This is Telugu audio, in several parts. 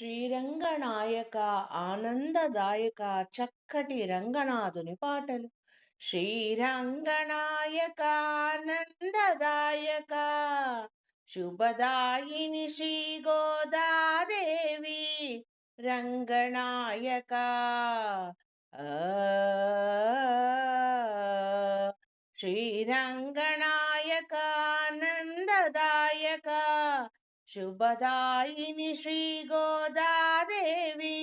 శ్రీరంగనాయక ఆనందదాయక చక్కటి రంగనాథుని పాటలు. శ్రీరంగనాయక ఆనందదాయక శుభదాయిని శ్రీ గోదాదేవి రంగనాయక. ఆ శ్రీరంగనాయక ఆనందదాయక శుభదాయిని శ్రీ గోదాదేవి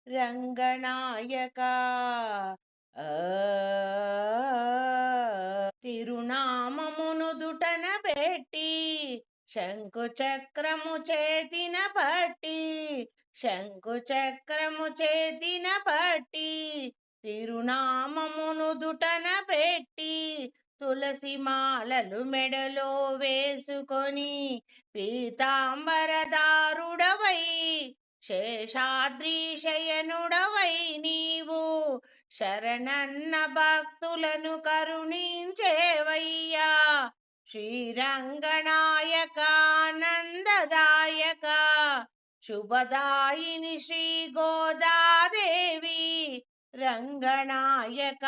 రంగనాయక. ఆ తిరునామమును దుటన పెట్టి శంకు చక్రము చేతిన పట్టి శంకు చేతిన పట్టి తిరునామమును దుటన పెట్టి తులసి మాలలు మెడలో వేసుకొని పీతాంబరదారుడవై శేషాద్రి శయనుడవై నీవు శరణన్న భక్తులను కరుణించేవయ్యా. శ్రీరంగనాయక ఆనందదాయక శుభదాయిని శ్రీ గోదాదేవి రంగనాయక.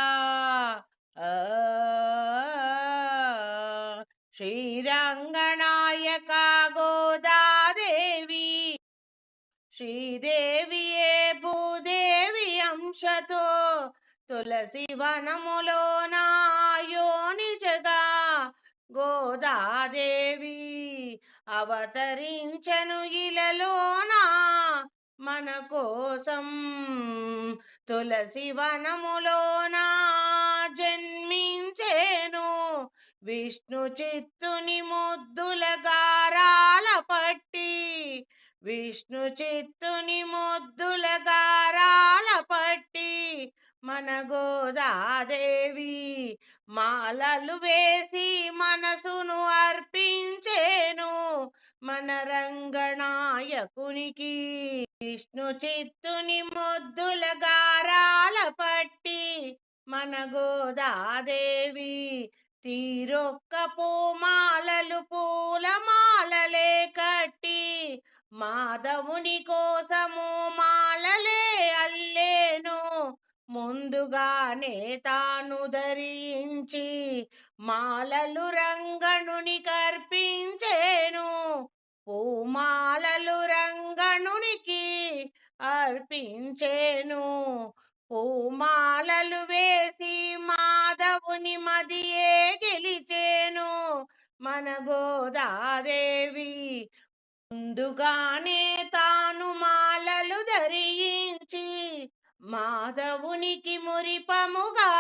శ్రీరంగనాయక గోదాదేవి శ్రీదేవియే భూదేవి అంశతో తులసి వనములో నాయోనిజగా గోదాదేవి అవతరించను ఇలలోనా మన కోసం. తులసి వనములోనా జన్మించేను విష్ణు చిత్తుని ముద్దుల గారాల పట్టి విష్ణు చిత్తుని ముద్దుల గారాల పట్టి మన గోదాదేవి మాలలు వేసి మనసును అర్పించేను మన రంగనాయకునికి. విష్ణు చిత్తుని ముద్దుల గారాల పట్టి మన గోదాదేవి తీరొక్క పూమాలలు పూలమాలలే కట్టి మాధవుని కోసము మాలలే అల్లేను ముందుగానే తాను ధరించి మాలలు రంగణుని కర్పించేను పూమాలలు రంగణునికి అర్పించేను పూమాలలు వేసి మాధవుని మదియే గెలిచేను మన గోదాదేవి. ముందుగానే తాను మాలలు ధరించి మాధవునికి మురిపముగా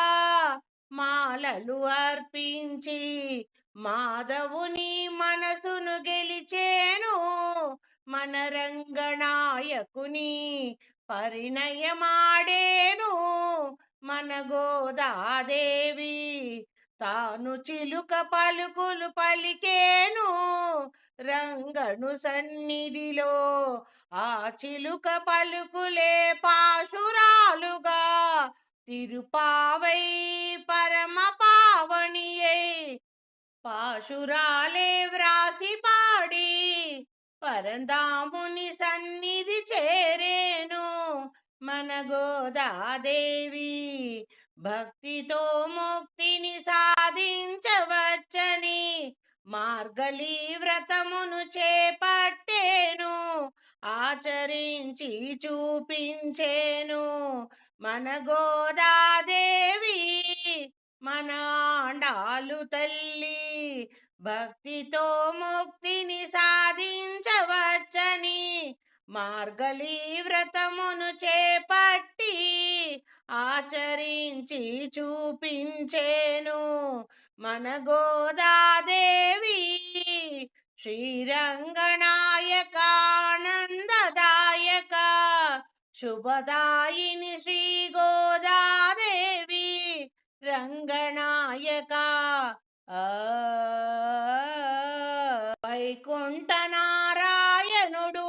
మాలలు అర్పించి మాధవుని మనసును గెలిచేను మన రంగనాయకుని పరిణయమాడేను మన గోదాదేవి. తాను చిలుక పలుకులు పలికేను రంగను సన్నిధిలో ఆ చిలుక పలుకులే పాశురాలుగా తిరుపావై పరమ పావనియై పాశురాలే వ్రాసి పాడి పరంధాముని సన్నిధి చేరేను మన గోదాదేవి. భక్తితో ముక్తిని సాధించవచ్చని మార్గళి వ్రతమును చేపట్టేను ఆచరించి చూపించేను మన గోదాదేవి మన ఆండాలు తల్లి. భక్తితో ముక్తిని సాధించవచ్చని మార్గళి వ్రతమును చేపట్టి ఆచరించి చూపించేను మన గోదాదేవి. శ్రీరంగనాయక ఆనందదాయక శుభదాయిని శ్రీ గోదాదేవి రంగనాయక. వైకుంఠ నారాయణుడు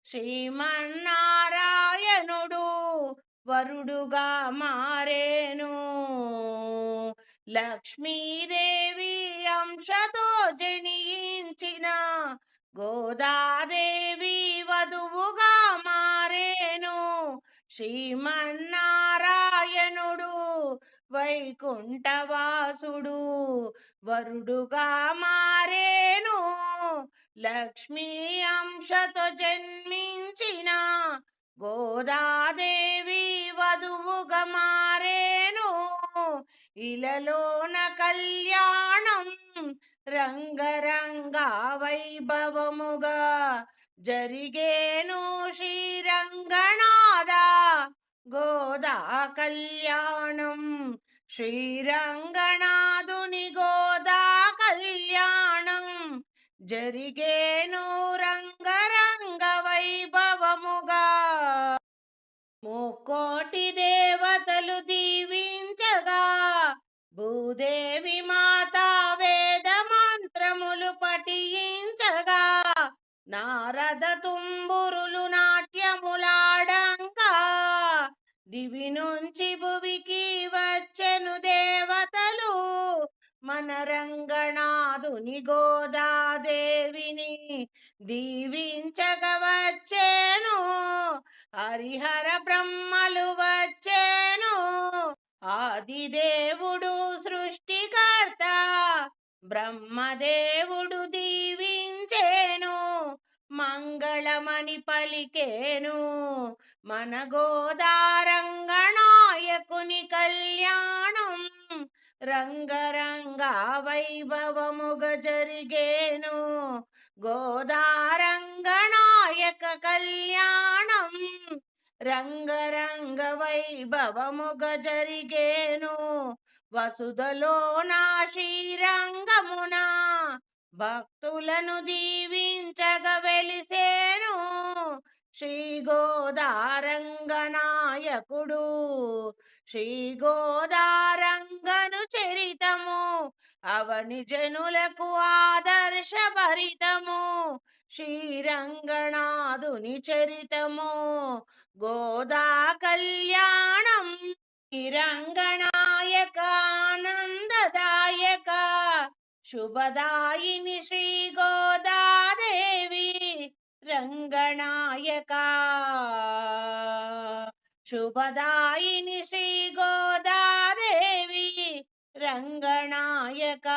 శ్రీమన్నారాయణుడు వరుడుగా మారేను లక్ష్మీదేవి అంశతో జనించిన గోదాదేవి వధువుగా శ్రీమన్నారాయణుడు వైకుంఠవాసుడు వరుడుగా మారేను. లక్ష్మీ అంశతో జన్మించిన గోదాదేవి వధువుగా మారేను. ఇలలోన కళ్యాణం రంగరంగ వైభవముగా జరిగేను. శ్రీరంగనాథ గోదా కళ్యాణం, శ్రీరంగనాథుని గోదా కళ్యాణం జరిగేను రంగరంగ వైభవముగా. ముక్కోటి దేవతలు దీవించగా భూదేవి మాత వేద మంత్రములు పఠించగా నారద తుంబురులు నాట్యములాడంగా దివి నుంచి భువికి వచ్చెను దేవతలు మన రంగనాథుని గోదాదేవిని దీవించగా వచ్చేను. హరిహర బ్రహ్మలు వచ్చేను. ఆదిదేవుడు సృష్టికర్త బ్రహ్మదేవుడు దీవించేను. మంగళమని పలికేను మన గోదారంగనాయకుని కళ్యాణం రంగరంగ వైభవముగా జరిగేను. గోదారంగనాయక కళ్యాణం రంగరంగ వైభవముగా జరిగేను. వసుధలోన శ్రీరంగమున భక్తులను దీవించగా వెలిసేను. శ్రీ గోదారంగనాయకుడు శ్రీ గోదారంగను చరితము అవని జనులకు ఆదర్శభరితము. శ్రీరంగనాథుని చరితము గోదా కళ్యాణం. రంగనాయక ఆనందదాయక శుభదాయిని శ్రీ గోదాదేవి రంగనాయక. శుభదాయిని శ్రీ గోదాదేవి రంగనాయక.